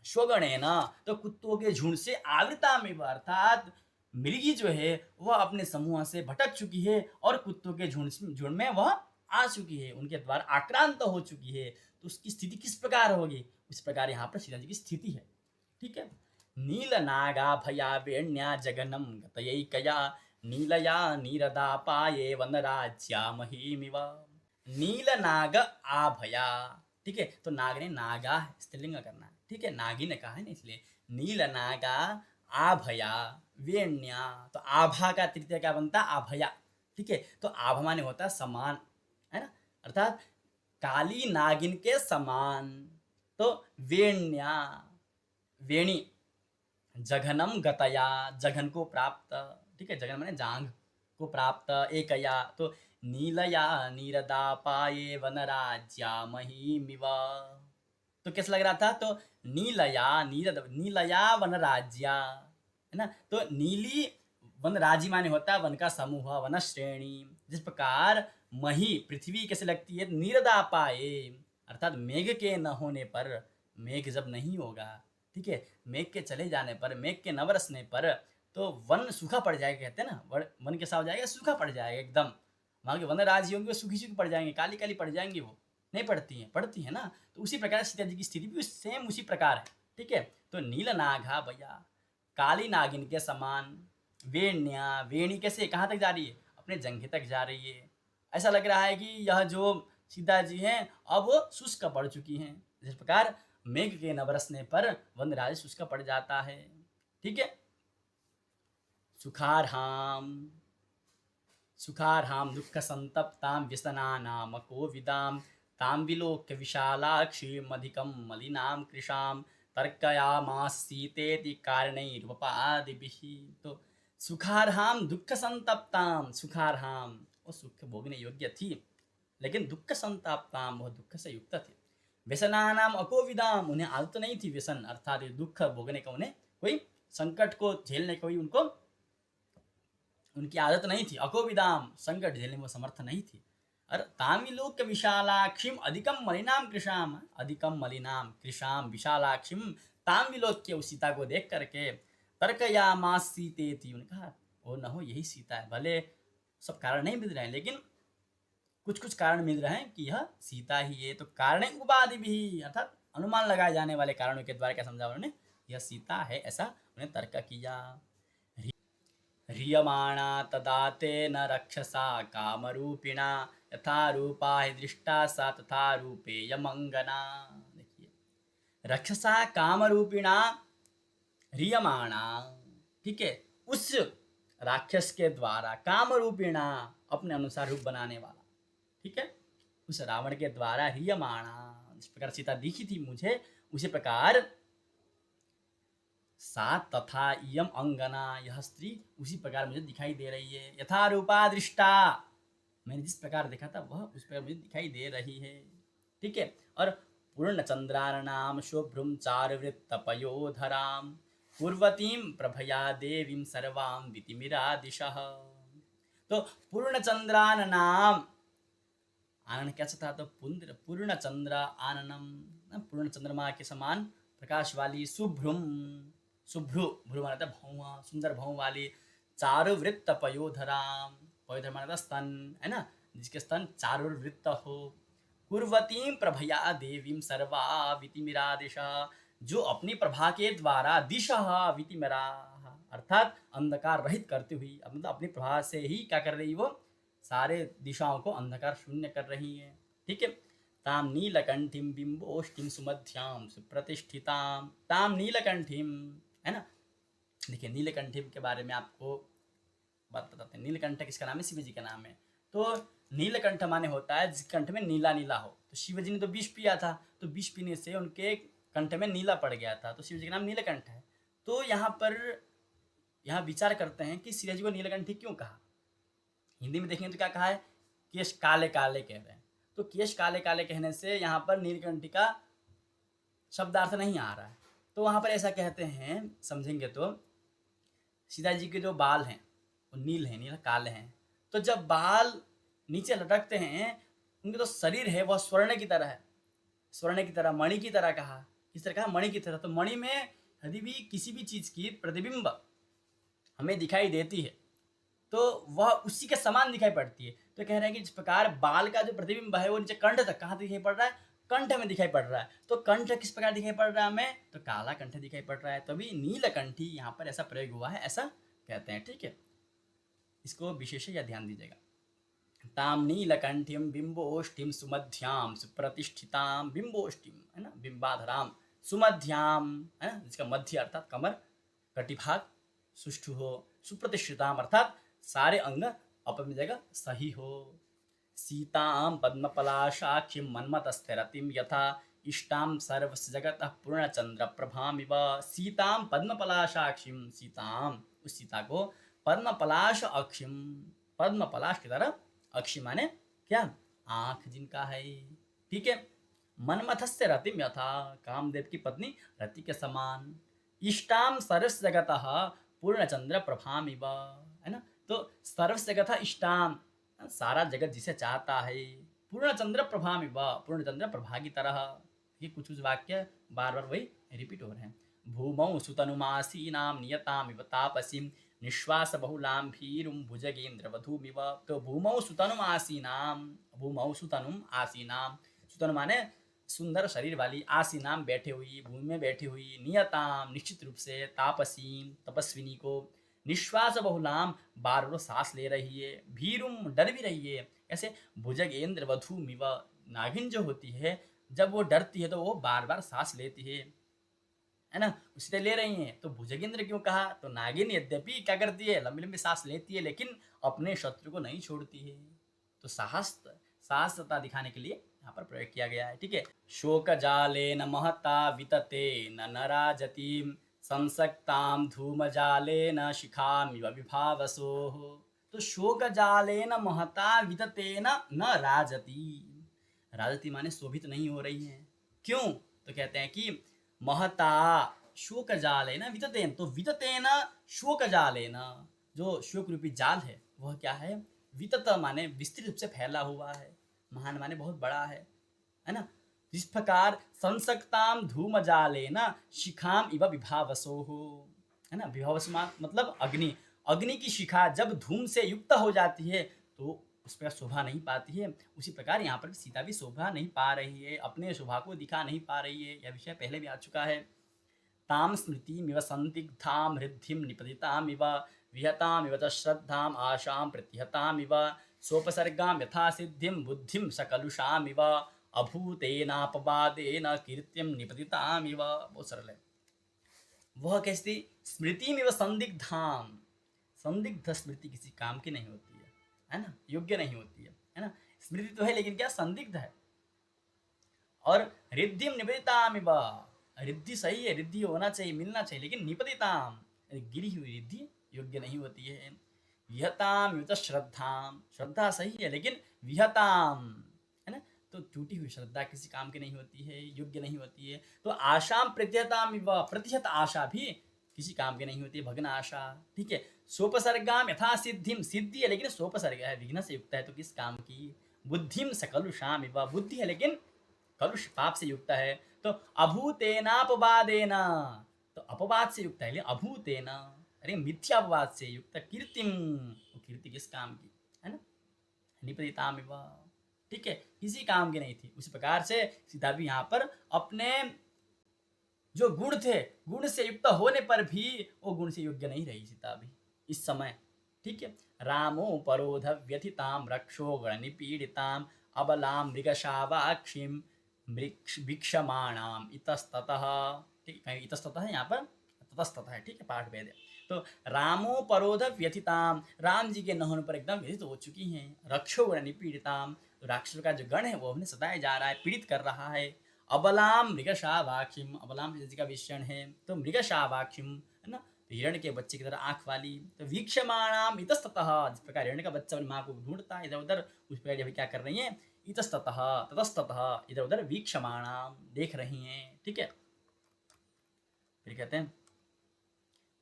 S1: स्वगणेन, तो कुत्तों के झुंड से आवृता में, अर्थात मृगी जो है वह अपने समूह से भटक चुकी है और कुत्तों के झुंड में वह आ चुकी है, उनके द्वारा आक्रांत हो चुकी है। तो उसकी स्थिति किस प्रकार होगी, इस प्रकार यहाँ पर सीता जी की स्थिति है। ठीक है। नील नागा भया वेण्या जगनम गतयैकया नीलया नीरदा पाये वनराज्या महीमिव। नील नाग आभया, ठीक है, तो नाग ने नागा स्त्रीलिंग करना है। ठीक है, नागी ने कहा है ना, इसलिए नील नागा आभया वेण्या, तो आभा का तृतीय क्या बनता, आभया। ठीक है, तो आभा माने होता है समान, है ना, अर्थात काली नागिन के समान। तो वेण्या, वेणी, जघनम गतया, जघन को प्राप्त, ठीक है, जघन माने जांघ को प्राप्त, एकया, तो नीलया नीरदा पाये वनराज्या महीमिव। तो कैसा लग रहा था, तो नीलया नीरद, नीलया वनराज्या, है ना, तो नीली वनराजी माने होता है वन का समूह, वन श्रेणी। जिस प्रकार मही पृथ्वी कैसे लगती है, नीरदा पाए, अर्थात मेघ के न होने पर, मेघ जब नहीं होगा, ठीक है, मेघ के चले जाने पर, मेघ के न बरसने पर, तो वन सूखा पड़ जाएगा, कहते हैं ना, वन कैसा हो जाएगा, सूखा पड़ जाएगा एकदम। वहाँ के वन राजी होंगे वो सूखी सूखी पड़ जाएंगे, काली काली पड़ जाएंगी, वो नहीं पड़ती है ना। तो उसी प्रकार सीता जी की स्थिति भी सेम उसी प्रकार है। ठीक है, तो नील नागा भैया, काली नागिन के समान। वेण्या, वेणी कैसे कहाँ तक जा रही है, अपने जंघे तक जा रही है। ऐसा लग रहा है कि यह जो सीता जी हैं अब वो शुष्क पड़ चुकी हैं, जिस प्रकार मेघ के न बरसने पर वनराज शुष्क पड़ जाता है। ठीक है, सुखारहाम, सुखारहाम दुःख संतप्तां व्यसनानाम कोविदां तां विलोक्य विशालाक्षीम् अधिकं मलिनां कृशां तर्कयामास सीतेति कारणैरुपपादिभिः। तो सुखारहाम दुःख संतप्तां, सुखारहाम वो सुख भोगने योग्य थी, लेकिन दुःख संताप्तां वह दुख से युक्त थे। व्यसनानाम अकोविदाम, उन्हें आदत नहीं थी व्यसन, अर्थात दुख भोगने का, उन्हें कोई संकट को झेलने का कोई उनको उनकी आदत नहीं थी। अकोविदाम, संकट झेलने में समर्थ नहीं थी। और तामिलोक विशालाक्षिम अधिकम मलिनाम कृशाम, अधिकम मलिनाम कृशाम विशालाक्षिम तामिलोक्य, उस सीता को देख करके तर्कयामास सीते थी, उन्होंने कहा वो न हो यही सीता है। भले सब कारण नहीं मिल रहे हैं, लेकिन कुछ कुछ कारण मिल रहे हैं कि यह सीता ही है। तो कारण उपाधि भी, अर्थात अनुमान लगाए जाने वाले कारणों के द्वारा क्या समझा उन्होंने, यह सीता है, ऐसा उन्हें तर्क किया। ह्रियमाणा तदा तेन रक्षसा कामरूपिणा यथा रूपा हि दृष्टा सा तथा रूपेयमंगना। देखिए, रक्षसा कामरूपिणा ह्रियमाणा, ठीक है, उस राक्षस के द्वारा, कामरूपिणा अपने अनुसार रूप बनाने वाला, ठीक है, उस रावण के द्वारा ह्रियमाणा, जिस प्रकार सीता दिखी थी मुझे, उसी प्रकार सा तथा इयम अंगना, यह स्त्री उसी प्रकार मुझे दिखाई दे रही है। यथा रूपा दृष्टा, मैंने जिस प्रकार देखा था वह उस प्रकार मुझे दिखाई दे रही है, ठीक है। और पूर्ण चंद्राणाम शुभ्रुम चारुवृत्त पयोधराम पूर्वतीम प्रभया देवीं सर्वां वितिमिरा दिशः। तो पूर्ण चंद्रान नाम, आनन कैसा था, तो पूर्ण चंद्र आननम, पूर्ण चंद्रमा के समान प्रकाश वाली, शुभ्रुम, शुभ्रु, भ्रु माना था भौं, सुंदर भौं वाली, चारुवृत्त पयोधराम, पयोधर माना था स्तन, है ना, जिसके स्तन चारुवृत्त हो, कुर्वतीं प्रभया देवीं सर्वा वितिमिरा दिशा, जो अपनी प्रभा के द्वारा दिशा वितिमिरा, अर्थात अंधकार रहित करती हुई, मतलब अपनी प्रभा से ही क्या कर रही, वो सारे दिशाओं को अंधकार शून्य कर रही है, ठीक है। ताम नीलकंठीम बिंबोष्टिम सुमध्याम सुप्रतिष्ठिताम, ताम नीलकंठीम, है ना। देखिए, नीलकंठीम के बारे में आपको बात बताते हैं। नीलकंठ किसका नाम है? शिव जी का नाम है। तो नीलकंठ माने होता है जिस कंठ में नीला नीला हो। तो शिव जी ने तो विष पिया था, तो विष पीने से उनके कंठ में नीला पड़ गया था, तो शिव जी का नाम नीलकंठ है। तो यहाँ विचार करते हैं कि शिव जी को नीलकंठी क्यों कहा। हिंदी में देखेंगे तो क्या कहा है, केश काले काले कह रहे हैं। तो केश काले काले कहने से यहाँ पर नीलकंठी का शब्दार्थ नहीं आ रहा है। तो वहाँ पर ऐसा कहते हैं, समझेंगे तो सीता जी के जो बाल हैं वो नील हैं, नील काले हैं। तो जब बाल नीचे लटकते हैं, उनके जो शरीर है वह स्वर्ण की तरह है, स्वर्ण की तरह, मणि की तरह कहा। किस तरह कहा? मणि की तरह। तो मणि में यदि भी किसी भी चीज की प्रतिबिंब हमें दिखाई देती है तो वह उसी के समान दिखाई पड़ती है। तो कह रहे हैं कि जिस प्रकार बाल का जो प्रतिबिंब है वो नीचे कंठ तक कहाँ दिखाई पड़ रहा है? कंठ में दिखाई पड़ रहा है। तो कंठ किस प्रकार दिखाई पड़ रहा है हमें? तो काला कंठ दिखाई पड़ रहा है, तभी नीलकंठी यहाँ पर ऐसा प्रयोग हुआ है, ऐसा कहते हैं, ठीक है। इसको विशेष या ध्यान दीजिएगा। ताम नीलकंठीम बिंबोष्ठीम सुमध्याम सुप्रतिष्ठिताम, बिंबोष्ठीम है ना, बिंबाधराम, सुमध्याम है ना, जिसका मध्य अर्थात कमर, कटिभाग सुष्ठु हो, सुप्रतिष्ठिताम अर्थात सारे अंग अपनी जगह सही हो। सीताम पद्मपलाशाक्षीं मन्मथस्थिरतिं यथा इष्टां सर्वस्य जगतः पूर्णचंद्र प्रभामिव। सीताम पद्मपलाशाक्षीं, सीताम, उस सीता को, पद्मपलाश अक्षिम, पद्मपलाश की तरह, अक्षि माने क्या? आंख जिनका है, ठीक है। मनमथस्य रतिम यथा, कामदेव की पत्नी रति के समान। इष्टाम सर्वस्य जगतः पूर्णचंद्र प्रभामिव, है ना। तो सर्वस्य जगतः इष्टाम, सारा जगत जिसे चाहता है, पूर्णचंद्र प्रभामिव, पूर्णचंद्र प्रभा की तरह। ये कुछ वाक्य बार बार वही रिपीट हो रहे हैं। भूमौ सुतनुमासीनाम नियतामिव तापसीम निश्वास बहुलाम भीरुम भुजगेंद्र वधूमिव। तो भूमौ सुतनुम आसीनाम, भूमौ सुतनुम आसीनाम, सुतनु माने सुंदर शरीर वाली, आसीनाम बैठे हुई, भूमि में बैठी हुई, नियताम निश्चित रूप से, तापसीम तपस्विनी को, निश्वास बहुलाम बार बार सांस ले रही है, भीरुम डर भी रही है। ऐसे भुजगेंद्र वधूमिव, नागिन जो होती है जब वो डरती है तो वो बार बार सांस लेती है ना, उससे ले रही हैं। तो भुजगेंद्र क्यों कहा? तो नागिन यद्यपि क्या करती है, लंबी लंबी सांस लेती है, लेकिन अपने शत्रु को नहीं छोड़ती है। तो साहसता दिखाने के लिए यहाँ पर प्रयोग किया गया है, ठीक है। शोक जाले न महता वितते न नराजतीम संसक्ताम धूम जाले न शिखामिव विभावसो। तो शोक जाले न महता वितते न राजती, राजती माने शोभित नहीं हो रही है। क्यों? तो कहते हैं कि महता शोक जालेन विततेन, तो विततेन शोक जालेन, जो शोक रूपी जाल है वह क्या है? वितत माने विस्तृत रूप से फैला हुआ है, महान माने बहुत बड़ा है ना। जिस प्रकार संसक्ताम धूम जालेन शिखाम इव विभावसो, है ना। विभावसो मतलब अग्नि, अग्नि की शिखा जब धूम से युक्त हो जाती है तो उस पर शोभा नहीं पाती है। उसी प्रकार यहाँ पर सीता भी शोभा नहीं पा रही है, अपने शोभा को दिखा नहीं पा रही है। यह विषय पहले भी आ चुका है। ताम स्मृतिमिव संदिग्धाम हृद्धिम निपतितामिव विहतामिव च श्रद्धाम् आशां प्रतिहतामिव सोपसर्गां यथा सिद्धिं बुद्धिं सकलुषामिव अभूतेनापवादेन कीर्तिं निपतितामिव। बहुत सरल है। वह कैसी स्मृति में वह संदिग्धाम, संदिग्ध स्मृति किसी काम की नहीं होती है ना, योग्य नहीं होती है ना। स्मृति तो है लेकिन क्या संदिग्ध है। और रिद्धिम निपतितामिव, रिद्धि सही है, रिद्धि होना चाहिए, मिलना चाहिए, लेकिन निपतिताम गिरी हुई रिद्धि योग्य नहीं होती है। विहताम युत श्रद्धाम, श्रद्धा सही है लेकिन विहताम है ना, तो टूटी हुई श्रद्धा किसी काम की नहीं होती है, योग्य नहीं होती है। तो आशाम प्रतिहताम, प्रतिहत आशा भी किसी काम की नहीं होती है, भग्न आशा। ठीक है। सोपसर्गाम यथा सिद्धिम, सिद्धि है लेकिन सोपसर्ग है, विघ्न से युक्त है, तो किस काम की। बुद्धिम सकलुषाम, बुद्धि है लेकिन कलुष पाप से युक्त है। तो अभूतेनापवादेना, तो अपवाद से युक्त है, अभूतेना अरे मिथ्यापवाद से युक्त। कीर्तिम, कीर्ति किस काम की है ना, निपतितामिव। ठीक है, किसी काम की नहीं थी। उसी प्रकार से सीता भी यहाँ पर अपने जो गुण थे, गुण से युक्त होने पर भी वो गुण से योग्य नहीं रही सीता भी इस समय। ठीक है। रामो परोध व्यथिताम रक्षो गण निपीड़िताम अबलाम मृगशावाक्षीम भिक्षमाणाम इतस्ततः। ठीक है, इतस्ततः है यहाँ पर, ततस्ततः है। ठीक है, पाठ भेद है। तो रामो परोध व्यथिताम, राम जी के न होने पर एकदम व्यथित हो चुकी हैं। रक्षो गण निपीड़िताम, तो राक्षसों का जो गण है वो उन्हें सताया जा रहा है, पीड़ित कर रहा है। अबलाम मृगशावाक्षिम, अबलाम जी का विषण है, तो मृगशावाक्षिम है ना, तो हिरण के बच्चे की तरह आंख वाली। तो वीक्षमाणाम इतस्ततः, जिस प्रकार हिरण का बच्चा अपनी माँ को ढूंढता है इधर उधर, उस प्रकार अभी क्या कर रही है, इतस्ततः ततस्ततः, इधर उधर वीक्षमाणाम, देख रही हैं। ठीक है। फिर कहते हैं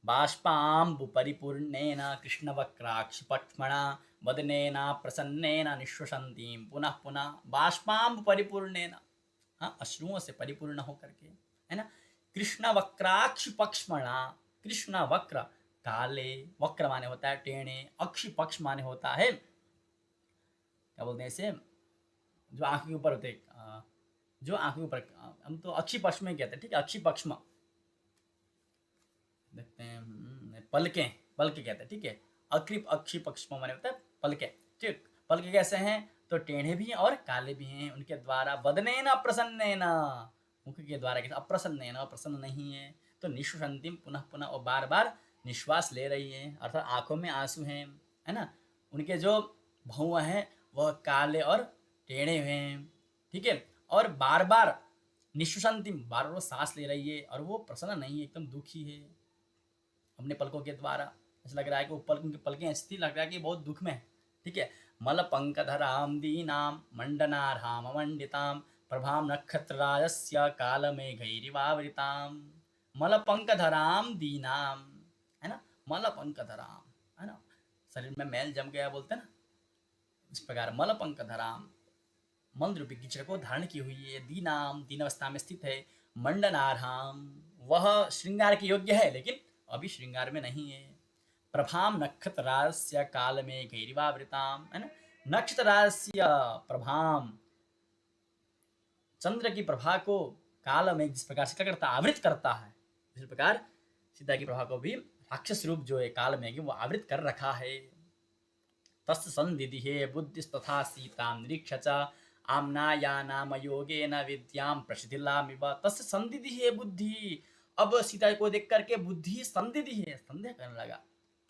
S1: बाष्पाम्बु परिपूर्णेन कृष्णवक्राक्षिपक्ष्मणा वदनेन प्रसन्नेन निश्वसन्तीं पुनः पुनः। बाष्पाम्बु परिपूर्णेन, हाँ, अश्रुओं से परिपूर्ण होकर के है ना। कृष्ण वक्राक्षिपक्ष्मणा, कृष्ण वक्र काले, वक्र माने होता है टेढ़े, अक्षि पक्ष माने होता है क्या बोलते हैं इसे, जो आंख के ऊपर होते, जो आंख के ऊपर, हम तो अक्षि पक्ष में कहते हैं। ठीक है, अक्षि पक्ष में देखते हैं, पलके, पलके कहते हैं। ठीक है, अक्रिप अक्षि पक्ष माने होता है पलके। ठीक, पलके कैसे हैं, तो टेढ़े भी हैं और काले भी हैं। उनके द्वारा वदनेन अप्रसन्नेन, मुख के द्वारा कैसे अप्रसन्नेन, अप्रसन्न नहीं है। तो निश्वसन्तीं पुनः पुनः, और बार बार निश्वास ले रही है, अर्थात आंखों में आंसू हैं है ना। उनके जो भौं हैं वह काले और टेढ़े हुए हैं। ठीक है, और बार बार निश्वसन्तीं, बार बार सांस ले रही है और वो प्रसन्न नहीं है, एकदम दुखी है अपने पलकों के द्वारा। ऐसा लग रहा है कि वो उनकी पलकें ऐसी लग रहा है कि बहुत दुख में है। ठीक है। मल पंकधराम दीनाम मंडनार्हाम मंडिताम प्रभाम नक्षत्रराजस्य कालमेघैरिवावृताम। मल पंकधराम दीनाम है ना, मल पंकधराम है ना, शरीर में मैल जम गया बोलते हैं ना, इस प्रकार मल पंकधराम, मल रूपी कीचड़ को धारण की हुई है। दीनाम, दीन अवस्था में स्थित है। मंडनार्हाम, वह श्रृंगार के योग्य है लेकिन अभी श्रृंगार में नहीं है। प्रभाम नक्षत्रराजस्य कालमेघैरिवावृताम है ना, नक्षत्रराजस्य प्रभाम, चंद्र की प्रभा को काल में जिस प्रकार से क्या करता है, आवृत करता है, इस प्रकार सीता की प्रभा को भी राक्षस रूप जो है काल में वो आवृत कर रखा है। तस् संदिधिहे बुद्धिस्तथा सीतां निरीक्ष्य च आम्नायानाम योगेन विद्यां प्रशिथिलामिव। तस् संदिधिहे बुद्धि, अब सीता को देख करके बुद्धि संदिधि है, संदेह करने लगा।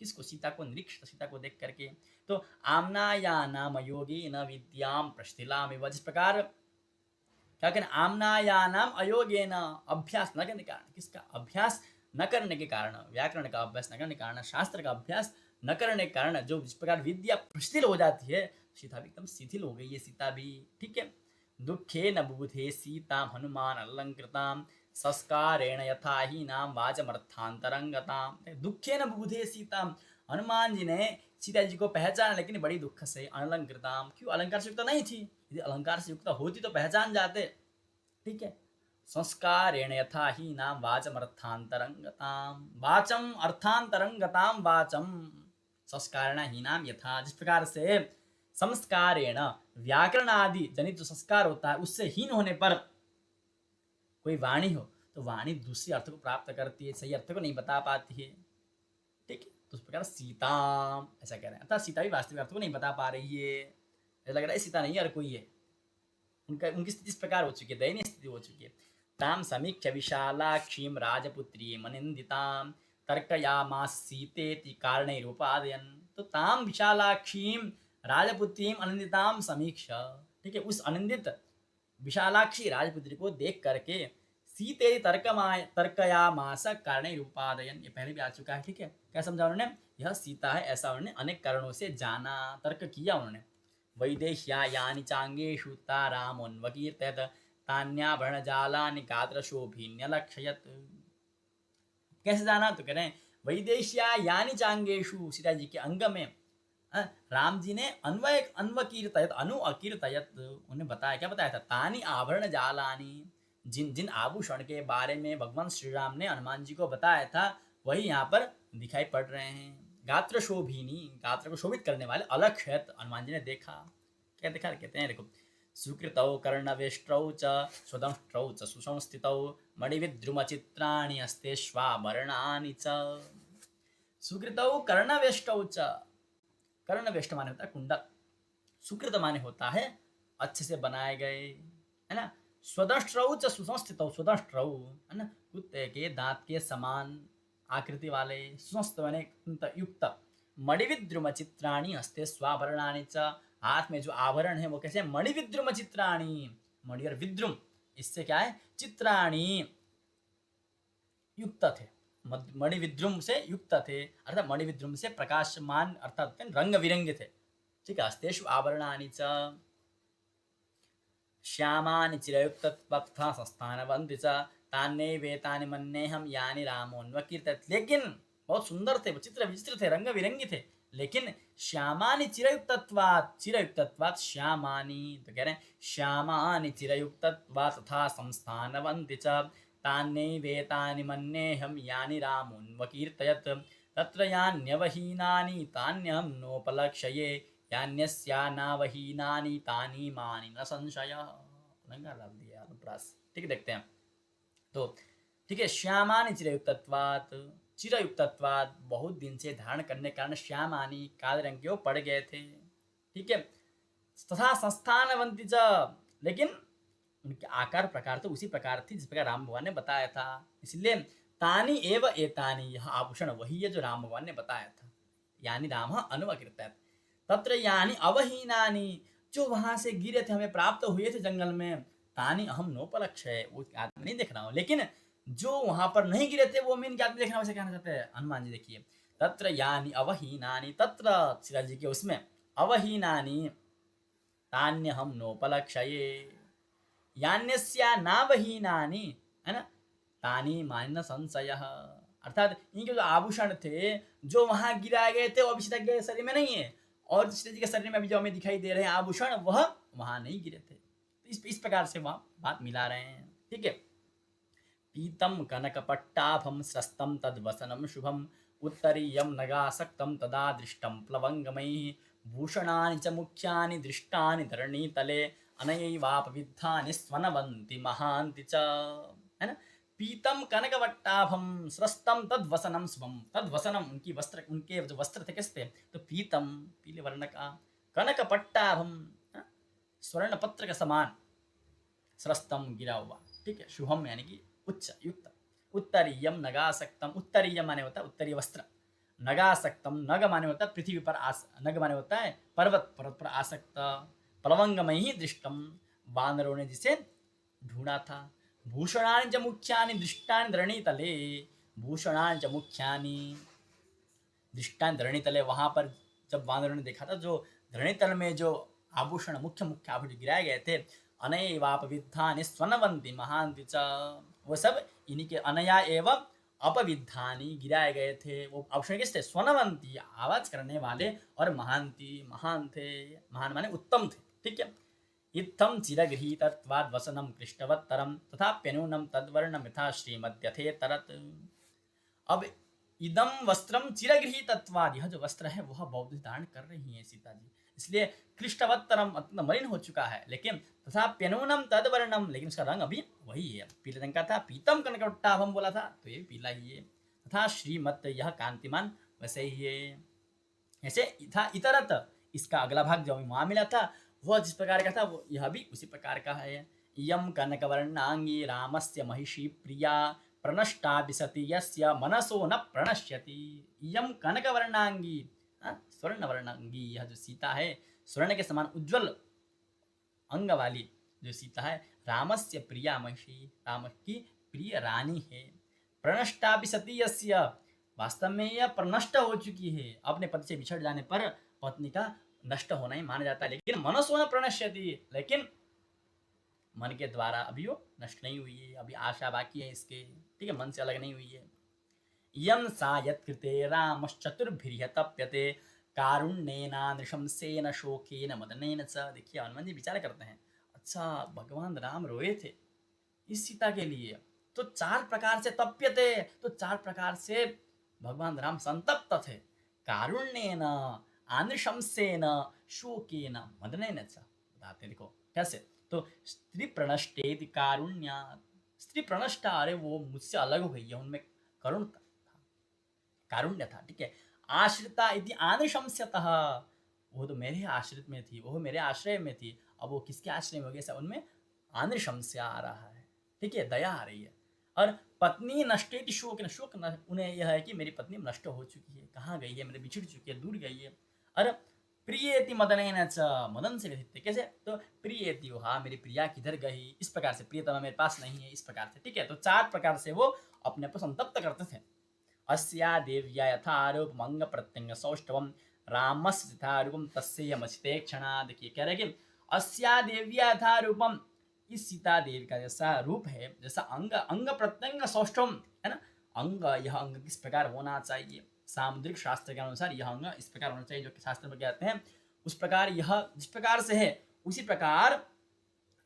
S1: किसको, सीता को, निरीक्ष सीता को देख करके। तो आम्नायानाम योगेन विद्यां प्रशिथिलामिव, जिस प्रकार क्या कहना, आम्नायानाम अयोगेन, अभ्यास न करने के कारण, किसका अभ्यास न करने के कारण, व्याकरण का अभ्यास न करने के कारण, शास्त्र का अभ्यास न करने के कारण जो जिस प्रकार विद्या शिथिल हो जाती है, सीता भी एकदम शिथिल हो गई है सीता भी। ठीक है। दुखे न बुबुधे सीता हनुमान अलंकृताम संस्कारेण यथा ही नाम वाचमर्थांतरंगताम। दुखे न बुबुधे सीता, हनुमान जी ने सीता जी को पहचाना लेकिन बड़ी दुख से। अलंकृताम, क्यों, अलंकार से युक्त नहीं थी, यदि अलंकार से युक्त होती तो पहचान जाते। ठीक है। संस्कारेण यथा ही नाम वाचम अर्थांतरंगताम, वाचम अर्थांतरंगताम, वाचम संस्कारेण ही नाम यथा, जिस प्रकार से संस्कारेण व्याकरण आदि जनित जो संस्कार होता है उससे हीन होने पर कोई वाणी हो तो वाणी दूसरे अर्थ को प्राप्त करती है, सही अर्थ को नहीं बता पाती है। ठीक है, तो उस प्रकार सीता ऐसा कह रहे हैं, अर्थात सीता भी वास्तविक अर्थ को नहीं बता पा रही है, ऐसा लग रहा है सीता नहीं और कोई है। उनकी स्थिति इस प्रकार हो चुकी है, दयनीय स्थिति हो चुकी है। ताम समीक्ष विशालाक्षीं राजपुत्रीं अनिंदितां तर्कयामास सीतेति कारणैरुपादयन्। तो ताम विशालाक्षीं राजपुत्रीं अनिंदितां समीक्ष, ठीक है, उस अनिंदित विशालाक्षी राजपुत्री को देख करके सीते तर्कयामास कारणैरुपादयन्, ये पहले भी आ चुका है, ठीक है। क्या समझा उन्होंने, यह सीता है ऐसा उन्होंने अनेक कारणों से जाना, तर्क किया उन्होंने। वैदेह्या यानि चांगेषु तारामोन्वकीर्तयत् तान्याभरणजालानि गात्रशोभिन्यलक्षयत्। कैसे जाना, तो कह रहे हैं वैदेश्या यानि चांगेषु, सीता जी के अंग में राम जी ने अन्वकीर्तयत अकीर्तयत, उन्हें बताया, क्या बताया था, तानि आभरण जालानि, जिन जिन आभूषण के बारे में भगवान श्री राम ने हनुमान जी को बताया था वही यहाँ पर दिखाई पड़ रहे हैं। गात्र शोभिनी, गात्र को शोभित करने वाले, अलक्षयत, हनुमान जी ने देखा। क्या देखा, कहते हैं देखो, सुकृतौ कर्णवेष्ट्रौ च स्वदंष्ट्रौ च सुसंस्थितौ मणिविद्रुमचित्राणि हस्तेष्वाभरणानि च। सुकृतौ कर्णवेष्टौ च, कर्णवेष्ट माने होता है कुंडल, सुकृत माने होता है अच्छे से बनाए गए, है ना। स्वदंष्ट्रौ च सुसंस्थितौ, स्वदंष्ट्रौ है ना, कुत्ते के दांत के समान आकृति वाले, सुसंस्थित माने युक्त। मणिविद्रुम चित्राणि हस्ते स्वाभरणानि च, हाथ में जो आभरण है वो कैसे, मणिविद्रुम चित्राणि, मणि और विद्रुम इससे क्या है, चित्राणि युक्त थे, मणिविद्रुम से युक्त थे, अर्थात मणिविद्रुम से प्रकाशमान, अर्थात रंग बिरंगे थे, ठीक है। हस्तेषु आभरणानि च श्यामानि चिरयुक्तत्वक्था संस्थानवन्ति च तान्यैवेतानि मन्येऽहं यानि रामोऽन्वकीर्तयत्। लेकिन बहुत सुंदर थे, चित्र विचित्र थे, रंग बिरंगी थे, लेकिन श्यामानि चिरयुक्तत्वात्, चिरयुक्तत्वात् श्यामानि, तो कह रहे हैं श्यामानि चिरयुक्तत्वात् तथा संस्थानवन्ति च तान्यैवेतानि मन्येऽहं यानि रामोऽन्वकीर्तयत् तत्र यान्यवहीनानि तान्यहं नोपलक्ष्ये यान्यस्यानावहीनानि तानि मानि न संशयः। लंगा डाल दिया अनुप्रास, ठीक है, देखते हैं। तो ठीक है, श्यामानि चिरयुक्तत्वात्, चिरयुक्तत्वात् बहुत दिन से धारण करने के कारण श्यामानि, काले रंग के वो पड़ गए थे, ठीक है। तथा संस्थानवन्ति च, लेकिन उनके आकार प्रकार तो उसी प्रकार थी जिस प्रकार राम भगवान ने बताया था, इसलिए तानि एव एतानि, यह आभूषण वही है जो राम भगवान ने बताया था। यानी राम अनुवकीर्तयत् तत्र यानि अवहीनानि, जो वहां से गिरे थे, हमें प्राप्त हुए थे जंगल में, तानि अहम नोपलक्ष्ये, वो आदमी नहीं देख रहा हूँ, लेकिन जो वहां पर नहीं गिरे थे वो मैं इनके आदमी देखना, वैसे कहना चाहते हैं हनुमान जी। देखिए, तत्र यानि अवहीनानि, तत्र सीता जी के उसमें, अवहीनानि तान्यहम नोपलक्ष्ये, यान्यस्या नावहीनानि, है ना, तानि मानि न संशयः, अर्थात इनके जो आभूषण थे जो वहां गिराए गए थे वो अभी सीता के शरीर में नहीं है, और सीता जी के शरीर में अभी जो हमें दिखाई दे रहे हैं आभूषण वह वहां नहीं गिरे थे। तो इस प्रकार से वहां बात मिला रहे हैं, ठीक है। पीतम कनकपट्टाभम स्रस्तम तद्वसनम शुभम उत्तरीयम नगासक्तम तदा दृष्टम प्लवंगमैः भूषणानि च मुख्यानि दृष्टानि धरणीतले अनयैवापविद्धानि स्वनवन्ति महान्ति च, है ना। पीतम कनकवट्टाभम स्रस्तम तद्वसनम शुभम, तद्वसनम उनकी वस्त्र, उनके जो वस्त्र थे कैसे थे, तो पीतम पीले वर्ण का, कनकपट्टाभम स्वर्ण पत्र का समान, स्रस्तम गिरा हुआ, ठीक है, शुभम यानी कि उच्च युक्त, उत्तरीयम नगासक्तम, उत्तरीय माने होता है उत्तरीय वस्त्र, नगासक्तम, नग माने होता है पृथ्वी पर नग माने होता है पर्वत, पर्वत पर आसक्त, प्लवंगमय ही दृष्टम, बानरों ने जिसे ढूंढा था, भूषणानि च मुख्यानि दृष्टानि धरणीतले, भूषणानि च मुख्यानि दृष्टानि धरणीतले, वहां पर जब बानरों ने देखा था जो धरणीतल में जो आभूषण, मुख्य मुख्य आभूषण गिराए गए थे, अनैवापविद्धानि स्वनवन्ति महान्ति च, वो सब इन्हीं के अनया एवं अपविद्धानि गिराए गए थे, वो आभूषण किस थे, स्वनवंती आवाज करने वाले, और महांति महान थे, महान माने उत्तम थे, ठीक है। इत्थं चिरगृहीतत्वाद् वसनं कृष्टवत्तरं तथाप्यनूनं तद्वर्णं यथा श्रीमद्यथे तरत्। अब इदम वस्त्रम चिरगृहीतत्वाद्, यह जो वस्त्र है वह बहुत धारण कर रही है सीता जी, इसलिए कृष्टवत्तरम अत्यंत मलिन हो चुका है, लेकिन तथाप्यनूनं तद्वर्णम, लेकिन उसका रंग अभी वही है, पीले रंग का था। पीतम कनकवट्टाभम बोला था तो ये पीला ही है। तथा श्रीमत, यह कांतिमान वैसे ही ये ऐसे था इतरत। इसका अगला भाग जो वहां मिला था वह जिस प्रकार का था वो यह भी उसी प्रकार का है। यम कनकवर्णांगी रामस्य महिषी प्रिया प्रनष्टा विसति यस्य मनसो न प्रणश्यति। यम कनकवर्णांगी, स्वर्ण वर्णांगी, यह जो सीता है स्वर्ण के समान उज्जवल अंग वाली जो सीता है, रामस्य प्रिया महिषी, राम की प्रिय रानी है। प्रनष्टा विसति यस्य, वास्तव में यह प्रनष्ट हो चुकी है। अपने पति से बिछड़ जाने पर पत्नी का नष्ट होना ही माना जाता है, लेकिन मनसो न प्रणश्यति, लेकिन मन के द्वारा अभी वो नष्ट नहीं हुई है, अभी आशा बाकी है इसके, ठीक है, मन से अलग नहीं हुई है। यम सा यत्कृते रामश्चतुर्भिर्य तप्यते कारुण्येना नृशंसेन शोकेन मदनेन च। देखिए हनुमान जी विचार करते हैं, अच्छा भगवान राम रोए थे इस सीता के लिए, तो 4 प्रकार से तप्यते, तो 4 प्रकार से भगवान राम संतप्त थे। कारुण्येन, आनृशंसेन, शोकेन, मदनेन च। बताते देखो कैसे, तो स्त्री प्रणष्टेति कारुण्यात्, स्त्री प्रणष्टा, अरे वो मुझसे अलग हो गई है, उनमें करुण था, कारुण्य था, ठीक है। आश्रिता इति आनृशंस्यतः, वो तो मेरे आश्रित में थी, वो मेरे आश्रय में थी, अब वो किसके आश्रय में हो गया, उनमें आनृशंस्या आ रहा है, ठीक है, दया आ रही है। और पत्नी नष्टेति शोक, शोक उन्हें यह है कि मेरी पत्नी नष्ट हो चुकी है, कहाँ गई है, मेरे बिछड़ चुकी है, दूर गई है। और प्रियेति मदनेन च, मदन से व्यथित, कैसे, तो प्रियेति, हाँ मेरी प्रिया किधर गई, इस प्रकार से, प्रियतमा मेरे पास नहीं है, इस प्रकार से, ठीक है। तो 4 प्रकार से वो अपने को संतप्त करते थे। अस्या देव्या यथारूपम अंग प्रत्यंग सौष्ठवम रामस्य यथारूपम तस्यमचिते क्षणा। देखिए कह रहे कि अस्या देव्या यथारूपम, इस सीता देवी का जैसा रूप है, जैसा अंग, अंग प्रत्यंग सौष्ठवम, है ना, अंग, यह अंग किस प्रकार होना चाहिए, सामुद्रिक शास्त्र के अनुसार यह अंग इस प्रकार होना चाहिए, जो कि शास्त्र में कहते हैं उस प्रकार यह जिस प्रकार से है उसी प्रकार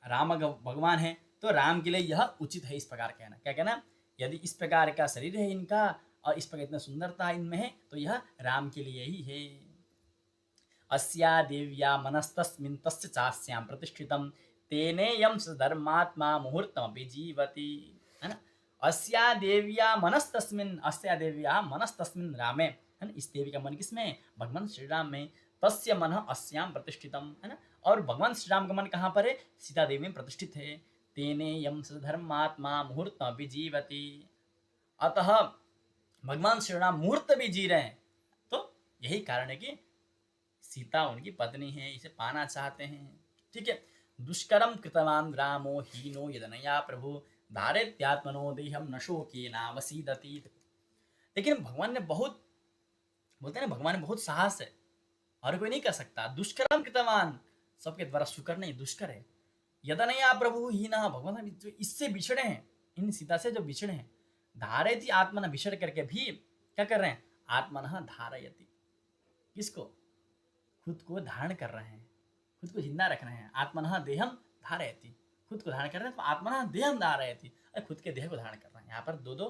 S1: राम भगवान है, तो राम के लिए यह उचित है, इस प्रकार कहना, क्या कहना, यदि इस प्रकार का शरीर है इनका और इस प्रकार इतना सुंदरता इनमें है, तो यह राम के लिए ही है। अस्या देव्या मनस्तस्मिन् तस्य चास्यां प्रतिष्ठितं तेनेयं धर्मात्मा मुहूर्तमपि जीवति, है ना। अस्या देव्या मनस्तस्मिन्, अस्या देव्या मनस्तस्मिन् रामे, है ना, इस देवी का मन किसमें, भगवान श्री राम में। तस्य मन अस्याम प्रतिष्ठितम, है ना, और भगवान श्री राम का मन कहाँ पर है, सीता देवी में प्रतिष्ठित है। तेनेयं धर्मात्मा मुहूर्तमपि जीवति, अतः भगवान श्री राम मुहूर्त भी जी रहे हैं, तो यही कारण है कि सीता उनकी पत्नी है, इसे पाना चाहते हैं, ठीक है। दुष्करम कृतवान रामो हीनो यदनया प्रभु धारेत्यात्मनो देहम न शोकेनावसीदति। लेकिन भगवान ने बहुत, बोलते हैं ना, भगवान ने बहुत साहस है और कोई नहीं कर सकता। दुष्करम कृतवान, सबके द्वारा सुकर नहीं, दुष्कर है। यदनया प्रभु हीना, भगवान जो इससे बिछड़े हैं, इन सीता से जो बिछड़े हैं, धारयति आत्मन, बिछड़ करके भी क्या कर रहे हैं, आत्मन धारयति, किसको, खुद को धारण कर रहे हैं, खुद को जिंदा रख रहे हैं। आत्मनः देहम धारयति, खुद को धारण कर रहे हैं, तो आत्मनः देहम धारयति, खुद के देह को धारण कर रहे हैं। यहाँ पर दो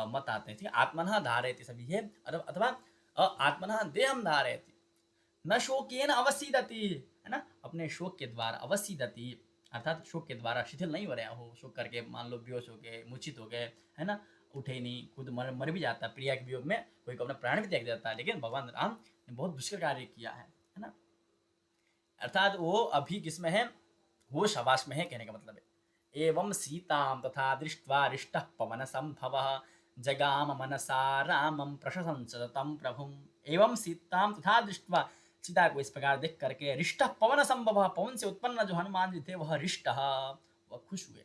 S1: मत आते हैं, ठीक है, आत्मनः धारयति सभी है, अथवा आत्मनः देहम धारयति, न शोकेन अवसीदति, है ना, अपने शोक के द्वारा, अवसीदति अर्थात शोक के द्वारा शिथिल नहीं हो रहा हो, शोक करके मान लो बेहोश हो गए, मूर्छित हो गए, है ना, उठे नहीं, खुद मर भी जाता है, प्रिया के वियोग में कोई को अपना प्राण भी त्याग देता है, लेकिन भगवान राम ने बहुत दुष्कर कार्य किया है ना, अर्थात वो अभी किसमें है, वो शवास में है, कहने का मतलब है। एवं सीताम तथा दृष्ट्वा रिष्टः पवन संभवः जगाम मनसा रामम प्रशंस तम प्रभुम। एवं सीताम तथा दृष्ट्वा, सीता को इस प्रकार देख करके, रिष्टः पवन संभवः, पवन से उत्पन्न जो हनुमान जी थे वह रिष्टः, वह खुश हुए।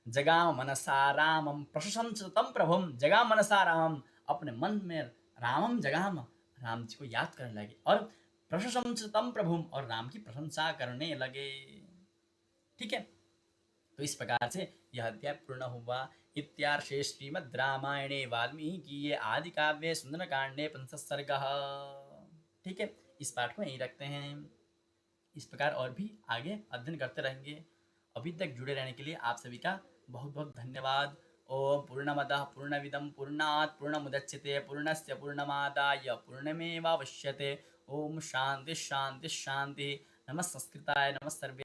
S1: जगाम मनसा रामम प्रशंस तम प्रभुम, जगाम मनसा रामम, अपने मन में रामम जगाम, राम जी को याद करने लगे, और प्रशंसतम प्रभुम, और राम की प्रशंसा करने लगे, ठीक है। तो इस प्रकार से यह अध्याय पूर्ण हुआ। इत्यार्षे श्रीमद् रामायणे वाल्मीकि आदि काव्ये सुंदरकांडे 5 सर्गः, ठीक है। इस पाठ को यहीं रखते हैं, इस प्रकार और भी आगे अध्ययन करते रहेंगे। अभी तक जुड़े रहने के लिए आप सभी का बहुत बहुत धन्यवाद। ओम पूर्णमदः पूर्णमिदं पूर्णात् पूर्णमुदच्यते पूर्णस्य पूर्णमादाय पूर्णमेवावशिष्यते। ओम शांति शांति शांति। नमः संस्कृताय, नमः सर्वे।